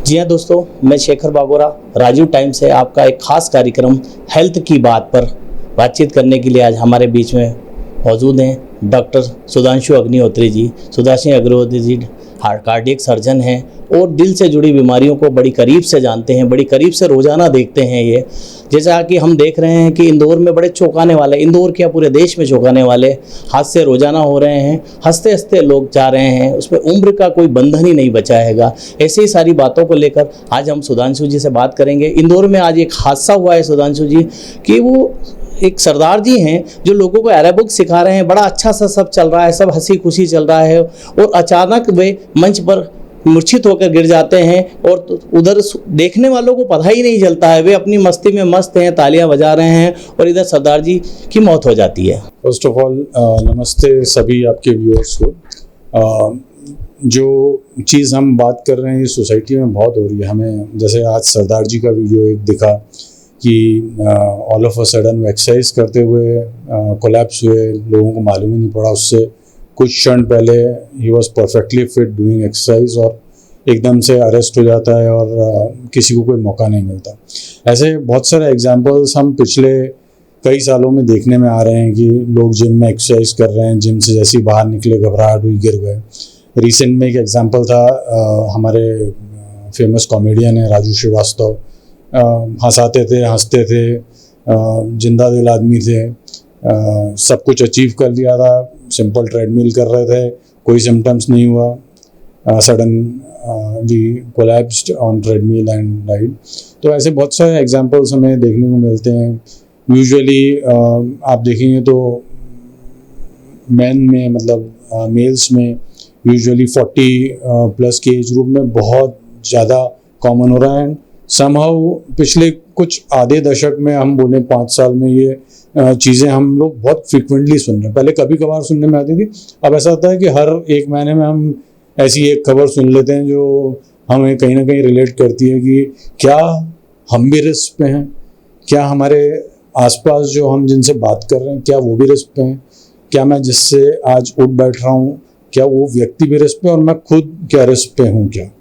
जी हाँ दोस्तों, मैं शेखर बागोरा राजीव टाइम से आपका एक खास कार्यक्रम हेल्थ की बात पर बातचीत करने के लिए आज हमारे बीच में मौजूद हैं doctor Sudhanshu Agnihotri ji. Sudhanshu Agnihotri ji cardiac surgeon हैं और दिल से जुड़ी बीमारियों को बड़ी करीब से जानते हैं, बड़ी करीब से रोज़ाना देखते हैं। ये जैसा कि हम देख रहे हैं कि इंदौर में बड़े चौंकाने वाले, इंदौर क्या पूरे देश में चौंकाने वाले हादसे रोज़ाना हो रहे हैं। हंसते हंसते लोग जा रहे हैं, उसमें उम्र का कोई बंधन ही नहीं बचा हैगा। ऐसे ही सारी बातों को लेकर आज हम सुधांशु जी से बात करेंगे। इंदौर में आज एक हादसा हुआ है सुधांशु जी कि वो एक सरदार जी हैं जो लोगों को एरोबिक्स सिखा रहे हैं। बड़ा अच्छा सा सब चल रहा है, सब हंसी खुशी चल रहा है और अचानक वे मंच पर मूर्छित होकर गिर जाते हैं और उधर देखने वालों को पता ही नहीं चलता है। वे अपनी मस्ती में मस्त हैं, तालियां बजा रहे हैं और इधर सरदार जी की मौत हो जाती है। फर्स्ट ऑफ ऑल नमस्ते सभी आपके व्यूअर्स को। जो चीज़ हम बात कर रहे हैं ये सोसाइटी में बहुत हो रही है। हमें जैसे आज सरदार जी का वीडियो एक दिखा कि ऑल ऑफ अ सडन वो एक्सरसाइज करते हुए कोलैप्स हुए, लोगों को मालूम ही नहीं पड़ा। उससे कुछ क्षण पहले he was perfectly fit doing exercise और एकदम से अरेस्ट हो जाता है और किसी को कोई मौका नहीं मिलता। ऐसे बहुत सारे एग्जांपल्स हम पिछले कई सालों में देखने में आ रहे हैं कि लोग जिम में एक्सरसाइज कर रहे हैं, जिम से जैसे ही बाहर निकले घबराहट हुई, गिर गए। रिसेंट में एक एग्जांपल था, हमारे फेमस कॉमेडियन है राजू श्रीवास्तव, हंसाते थे, हंसते थे, जिंदा दिल आदमी थे, सब कुछ अचीव कर लिया था, सिंपल ट्रेडमिल कर रहे थे, कोई सिम्टम्स नहीं हुआ, suddenly collapsed on treadmill and died. तो ऐसे बहुत सारे एग्जांपल्स हमें देखने को मिलते हैं। यूजुअली आप देखेंगे तो मैन में मतलब मेल्स में यूजुअली 40 प्लस के एज ग्रुप में बहुत ज़्यादा कॉमन हो रहा है। समहाउ पिछले कुछ आधे दशक में, हम बोले 5 साल में, ये चीज़ें हम लोग बहुत फ्रिक्वेंटली सुन रहे हैं। पहले कभी कभार सुनने में आती थी, अब ऐसा होता है कि हर एक महीने में हम ऐसी एक खबर सुन लेते हैं जो हमें कहीं ना कहीं रिलेट करती है कि क्या हम भी रिस्क पे हैं, क्या हमारे आसपास जो हम जिनसे बात कर रहे हैं क्या वो भी रिस्क पे हैं, क्या मैं जिससे आज उठ बैठ रहा हूँ क्या वो व्यक्ति भी रिस्क पे और मैं खुद क्या रिस्क पे हूँ क्या।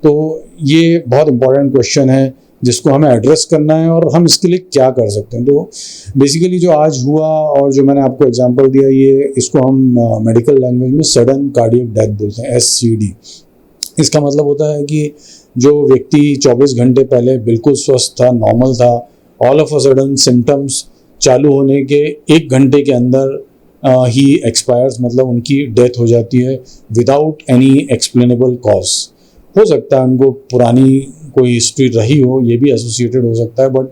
तो ये बहुत इंपॉर्टेंट क्वेश्चन है जिसको हमें एड्रेस करना है और हम इसके लिए क्या कर सकते हैं। तो बेसिकली जो आज हुआ और जो मैंने आपको एग्जांपल दिया, ये इसको हम मेडिकल लैंग्वेज में सडन कार्डियक डेथ बोलते हैं, SCD। इसका मतलब होता है कि जो व्यक्ति 24 घंटे पहले बिल्कुल स्वस्थ था, नॉर्मल था, all of a sudden symptoms चालू होने के 1 घंटे के अंदर ही एक्सपायर्स, मतलब उनकी डेथ हो जाती है विदाउट एनी एक्सप्लेनेबल कॉज। हो सकता है उनको पुरानी कोई हिस्ट्री रही हो, ये भी एसोसिएटेड हो सकता है, बट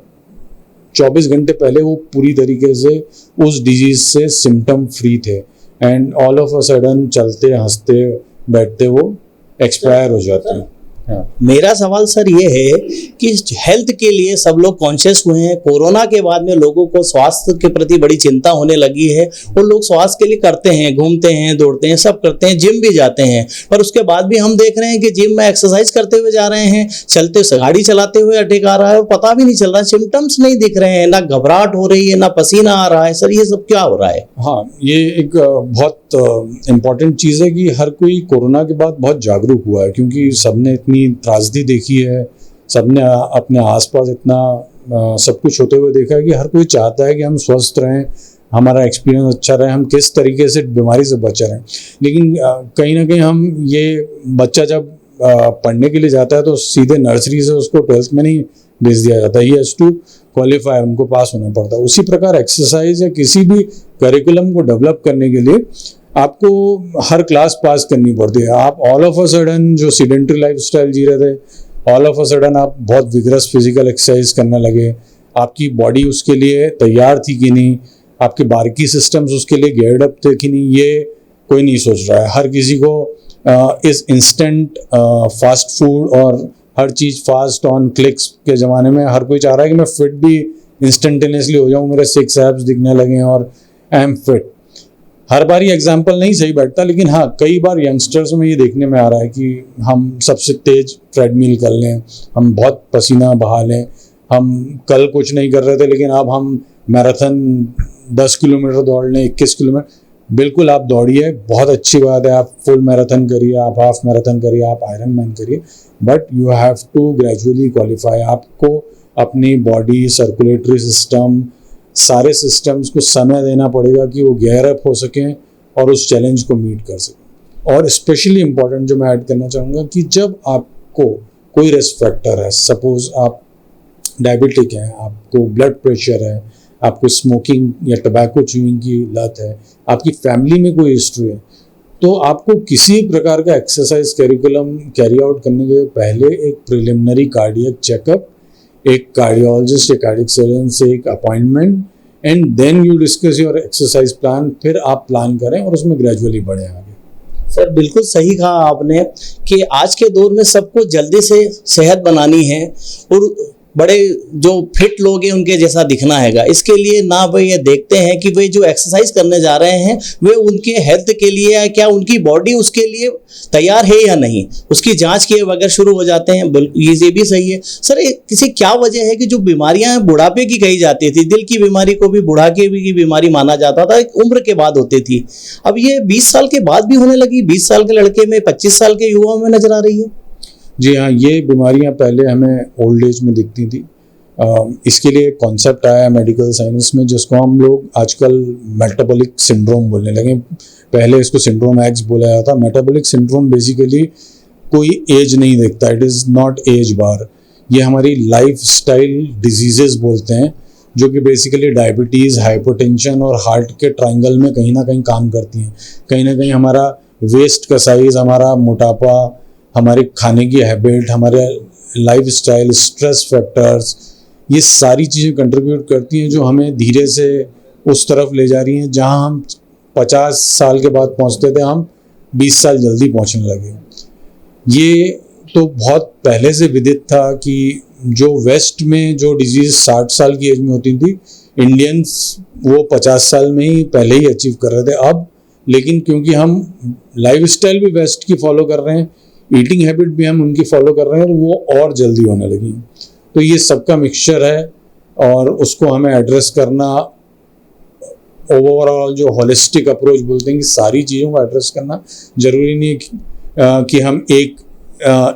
24 घंटे पहले वो पूरी तरीके से उस डिजीज से सिम्टम फ्री थे and all of a sudden चलते हंसते बैठते वो एक्सपायर हो जाते हैं। मेरा सवाल सर ये है कि हेल्थ के लिए सब लोग कॉन्शियस हुए हैं। कोरोना के बाद में लोगों को स्वास्थ्य के प्रति बड़ी चिंता होने लगी है और लोग स्वास्थ्य के लिए करते हैं, घूमते हैं, दौड़ते हैं, सब करते हैं, जिम भी जाते हैं। पर उसके बाद भी हम देख रहे हैं कि जिम में एक्सरसाइज करते हुए जा रहे हैं, चलते गाड़ी चलाते हुए अटैक आ रहा है और पता भी नहीं चल रहा, सिम्टम्स नहीं दिख रहे हैं, ना घबराहट हो रही है, ना पसीना आ रहा है। सर ये सब क्या हो रहा है? हाँ, ये एक बहुत इम्पॉर्टेंट चीज़ है कि हर कोई कोरोना के बाद बहुत जागरूक हुआ है, क्योंकि सबने इतनी त्रासदी देखी है, सबने अपने आसपास इतना सब कुछ होते हुए देखा है कि हर कोई चाहता है कि हम स्वस्थ रहें, हमारा एक्सपीरियंस अच्छा रहे, हम किस तरीके से बीमारी से बच रहें। लेकिन कहीं ना कहीं हम ये बच्चा जब पढ़ने के लिए जाता है तो सीधे नर्सरी से उसको 12th में नहीं भेज दिया जाता, ही हैज़ टू क्वालिफाई, उनको पास होना पड़ता है। उसी प्रकार एक्सरसाइज या किसी भी करिकुलम को डेवलप करने के लिए आपको हर क्लास पास करनी पड़ती है। आप ऑल ऑफ अ सडन जो सीडेंट्री लाइफस्टाइल जी रहे थे, ऑल ऑफ अ सडन आप बहुत विगरस फिजिकल एक्सरसाइज करने लगे, आपकी बॉडी उसके लिए तैयार थी कि नहीं, आपके बारकी सिस्टम्स उसके लिए गेयर्ड अप थे कि नहीं, ये कोई नहीं सोच रहा है। हर किसी को इस इंस्टेंट फास्ट फूड और हर चीज़ फास्ट ऑन क्लिक्स के ज़माने में हर कोई चाह रहा है कि मैं फिट भी इंस्टेंटेनियसली हो जाऊँ, मेरे 6 एब्स दिखने लगे और आई एम फिट। हर बार ये एग्जाम्पल नहीं सही बैठता, लेकिन हाँ कई बार यंगस्टर्स में ये देखने में आ रहा है कि हम सबसे तेज ट्रेडमिल कर लें, हम बहुत पसीना बहा लें, हम कल कुछ नहीं कर रहे थे लेकिन अब हम मैराथन 10 किलोमीटर दौड़ लें, 21 किलोमीटर। बिल्कुल आप दौड़िए, बहुत अच्छी बात है, आप फुल मैराथन करिए, आप हाफ मैराथन करिए, आप आयरन मैन करिए, but you have to gradually qualify. आपको अपनी बॉडी, सर्कुलेटरी सिस्टम, सारे सिस्टम्स को समय देना पड़ेगा कि वो गेयर अप हो सकें और उस चैलेंज को मीट कर सकें। और स्पेशली इम्पॉर्टेंट जो मैं ऐड करना चाहूँगा कि जब आपको कोई रिस्क फैक्टर है, सपोज आप डायबिटिक हैं, आपको ब्लड प्रेशर है, आपको स्मोकिंग या टबैको च्यूइंग की लत है, आपकी फैमिली में कोई हिस्ट्री है, तो आपको किसी प्रकार का एक्सरसाइज करिकुलम कैरी आउट करने के पहले एक प्रिलिमिनरी कार्डियक चेकअप, एक कार्डियोलॉजिस्ट या कार्डियक सर्जन से एक appointment, and then you discuss your exercise plan. फिर आप प्लान करें और उसमें ग्रेजुअली बढ़ें आगे। सर बिल्कुल सही कहा आपने कि आज के दौर में सबको जल्दी से सेहत बनानी है और बड़े जो फिट लोग हैं उनके जैसा दिखना हैगा। इसके लिए ना वे ये देखते हैं कि वे जो एक्सरसाइज करने जा रहे हैं वे उनके हेल्थ के लिए है, क्या उनकी बॉडी उसके लिए तैयार है या नहीं, उसकी जांच किए बगैर शुरू हो जाते हैं। ये भी सही है। सर किसी क्या वजह है कि जो बीमारियां बुढ़ापे की कही जाती थी, दिल की बीमारी को भी बुढ़ापे की बीमारी माना जाता था, एक उम्र के बाद होती थी, अब ये 20 साल के बाद भी होने लगी, 20 साल के लड़के में, 25 साल के युवाओं में नजर आ रही है। जी हाँ, ये बीमारियां पहले हमें ओल्ड एज में दिखती थी। इसके लिए कॉन्सेप्ट आया मेडिकल साइंस में जिसको हम लोग आजकल मेटाबॉलिक सिंड्रोम बोलने लगे। पहले इसको सिंड्रोम एक्स बोला जाता था। मेटाबॉलिक सिंड्रोम बेसिकली कोई एज नहीं देखता, इट इज़ नॉट एज बार। ये हमारी लाइफ स्टाइल डिजीजेस बोलते हैं, जो कि बेसिकली डायबिटीज़, हाइपरटेंशन और हार्ट के ट्रायंगल में कहीं ना कहीं काम करती हैं। कहीं ना कहीं हमारा वेस्ट का साइज़, हमारा मोटापा, हमारे खाने की हैबिट, हमारे लाइफ स्टाइल, स्ट्रेस फैक्टर्स, ये सारी चीज़ें कंट्रीब्यूट करती हैं जो हमें धीरे से उस तरफ ले जा रही हैं जहां हम 50 साल के बाद पहुंचते थे, हम 20 साल जल्दी पहुंचने लगे। ये तो बहुत पहले से विदित था कि जो वेस्ट में जो डिजीज़ 60 साल की एज में होती थी, इंडियंस वो 50 साल में ही पहले ही अचीव कर रहे थे। अब लेकिन क्योंकि हम लाइफ स्टाइल भी वेस्ट की फॉलो कर रहे हैं, ईटिंग हैबिट भी हम उनकी फॉलो कर रहे हैं, वो और जल्दी होने लगी। तो ये सबका मिक्सचर है और उसको हमें एड्रेस करना, ओवरऑल जो होलिस्टिक अप्रोच बोलते हैं कि सारी चीज़ों को एड्रेस करना जरूरी नहीं है कि हम एक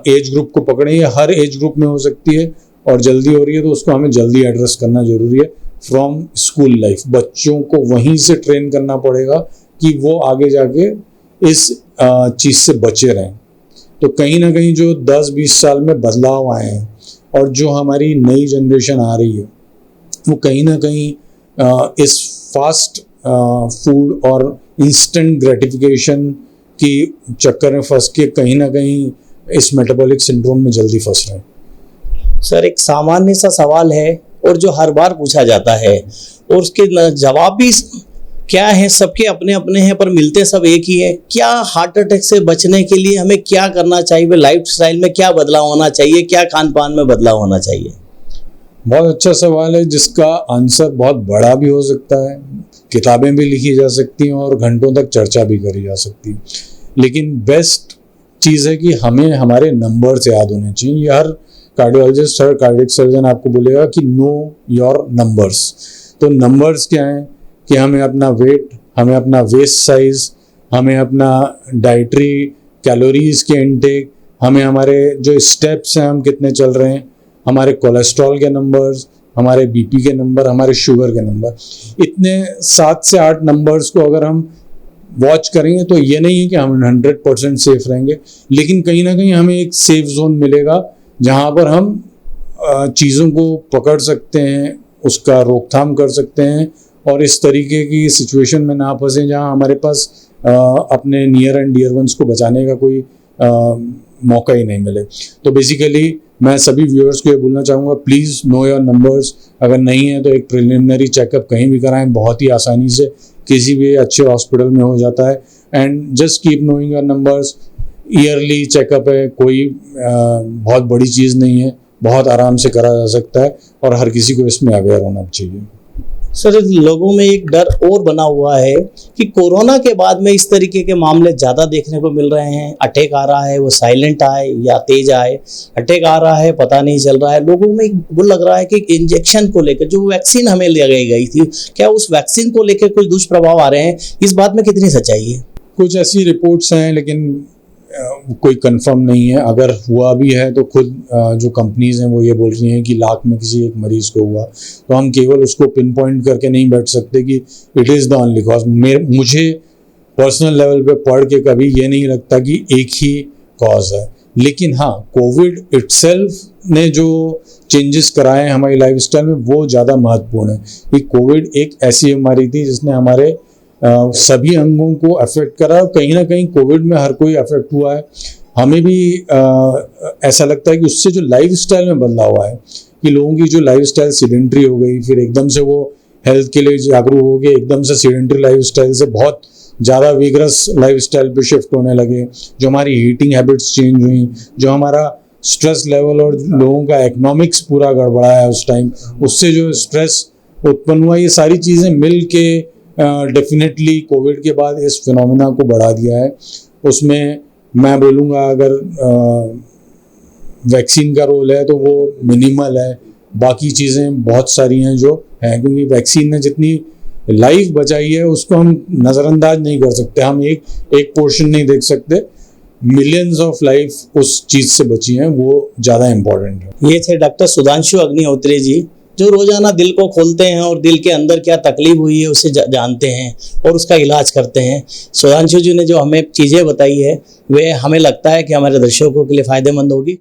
एज ग्रुप को पकड़ें। ये हर एज ग्रुप में हो सकती है और जल्दी हो रही है तो उसको हमें जल्दी एड्रेस करना जरूरी है। फ्रॉम स्कूल लाइफ बच्चों को वहीं से ट्रेन करना पड़ेगा कि वो आगे जाके इस चीज़ से बचे रहें। तो कहीं ना कहीं जो 10-20 साल में बदलाव आए हैं और जो हमारी नई जनरेशन आ रही है, वो कहीं ना कहीं इस फास्ट फूड और इंस्टेंट ग्रेटिफिकेशन की चक्कर में फंस के कहीं ना कहीं इस मेटाबॉलिक सिंड्रोम में जल्दी फंस रहे हैं। सर एक सामान्य सा सवाल है और जो हर बार पूछा जाता है और उसके जवाब भी क्या है, सबके अपने अपने हैं पर मिलते सब एक ही है। क्या हार्ट अटैक से बचने के लिए हमें क्या करना चाहिए, लाइफस्टाइल में क्या बदलाव होना चाहिए, क्या खान पान में बदलाव होना चाहिए? बहुत अच्छा सवाल है जिसका आंसर बहुत बड़ा भी हो सकता है, किताबें भी लिखी जा सकती हैं और घंटों तक चर्चा भी करी जा सकती है। लेकिन बेस्ट चीज़ है कि हमें हमारे नंबर्स याद होने चाहिए। ये हर कार्डियोलॉजिस्ट, हर कार्डियक सर्जन आपको बोलेगा कि नो योर नंबर्स। तो नंबर्स क्या हैं कि हमें अपना वेट, हमें अपना वेस्ट साइज, हमें अपना डाइटरी कैलोरीज के इनटेक, हमें हमारे जो स्टेप्स हैं हम कितने चल रहे हैं, हमारे कोलेस्ट्रॉल के नंबर्स, हमारे बीपी के नंबर, हमारे शुगर के नंबर, इतने 7 से 8 नंबर्स को अगर हम वॉच करेंगे तो ये नहीं है कि हम 100% सेफ रहेंगे, लेकिन कहीं ना कहीं हमें एक सेफ जोन मिलेगा जहाँ पर हम चीज़ों को पकड़ सकते हैं, उसका रोकथाम कर सकते हैं और इस तरीके की सिचुएशन में ना फंसे जहाँ हमारे पास अपने नियर एंड डियर वंस को बचाने का कोई मौका ही नहीं मिले। तो बेसिकली मैं सभी व्यूअर्स को ये बोलना चाहूँगा, प्लीज़ नो योर नंबर्स। अगर नहीं है तो एक प्रिलिमिनरी चेकअप कहीं भी कराएं, बहुत ही आसानी से किसी भी अच्छे हॉस्पिटल में हो जाता है। And just keep knowing your numbers. Yearly checkup है, कोई बहुत बड़ी चीज़ नहीं है, बहुत आराम से करा जा सकता है और हर किसी को इसमें अवेयर होना चाहिए। सर, लोगों में एक डर और बना हुआ है कि कोरोना के बाद में इस तरीके के मामले ज़्यादा देखने को मिल रहे हैं। अटैक आ रहा है, वो साइलेंट आए या तेज आए, अटैक आ रहा है पता नहीं चल रहा है। लोगों में वो लग रहा है कि इंजेक्शन को लेकर जो वैक्सीन हमें लगाई गई थी, क्या उस वैक्सीन को लेकर कुछ दुष्प्रभाव आ रहे हैं? इस बात में कितनी सच्चाई है? कुछ ऐसी रिपोर्ट्स हैं, लेकिन कोई कंफर्म नहीं है। अगर हुआ भी है तो खुद जो कंपनीज हैं वो ये बोल रही हैं कि लाख में किसी एक मरीज को हुआ, तो हम केवल उसको पिन पॉइंट करके नहीं बैठ सकते कि it is the only cause. मुझे पर्सनल लेवल पे पढ़ के कभी ये नहीं लगता कि एक ही कॉज है। लेकिन हाँ, कोविड इटसेल्फ ने जो चेंजेस कराए हैं हमारी लाइफस्टाइल में वो ज़्यादा महत्वपूर्ण है। कि कोविड एक ऐसी बीमारी थी जिसने हमारे सभी अंगों को अफेक्ट करा। कहीं ना कहीं कोविड में हर कोई अफेक्ट हुआ है। हमें भी ऐसा लगता है कि उससे जो लाइफस्टाइल में बदलाव हुआ है कि लोगों की जो लाइफस्टाइल सीडेंट्री हो गई, फिर एकदम से वो हेल्थ के लिए जागरूक हो गए, एकदम से सीडेंट्री लाइफस्टाइल से बहुत ज़्यादा विगरस लाइफस्टाइल पे शिफ्ट होने लगे। जो हमारी हीटिंग हैबिट्स चेंज हुई, जो हमारा स्ट्रेस लेवल और लोगों का इकोनॉमिक्स पूरा गड़बड़ाया उस टाइम, उससे जो स्ट्रेस उत्पन्न हुआ, ये सारी चीज़ें मिल के डेफिनेटली कोविड के बाद इस फिनोमिना को बढ़ा दिया है। उसमें मैं बोलूँगा अगर वैक्सीन का रोल है तो वो मिनिमल है। बाकी चीज़ें बहुत सारी हैं जो हैं, क्योंकि वैक्सीन ने जितनी लाइफ बचाई है उसको हम नज़रअंदाज नहीं कर सकते। हम एक पोर्शन नहीं देख सकते। मिलियंस ऑफ लाइफ उस चीज़ से बची हैं, वो ज़्यादा इम्पोर्टेंट है। ये थे डॉक्टर सुधांशु अग्निहोत्री जी, जो रोजाना दिल को खोलते हैं और दिल के अंदर क्या तकलीफ हुई है उसे जानते हैं और उसका इलाज करते हैं। सुधांशु जी ने जो हमें चीज़ें बताई है वे हमें लगता है कि हमारे दर्शकों के लिए फ़ायदेमंद होगी।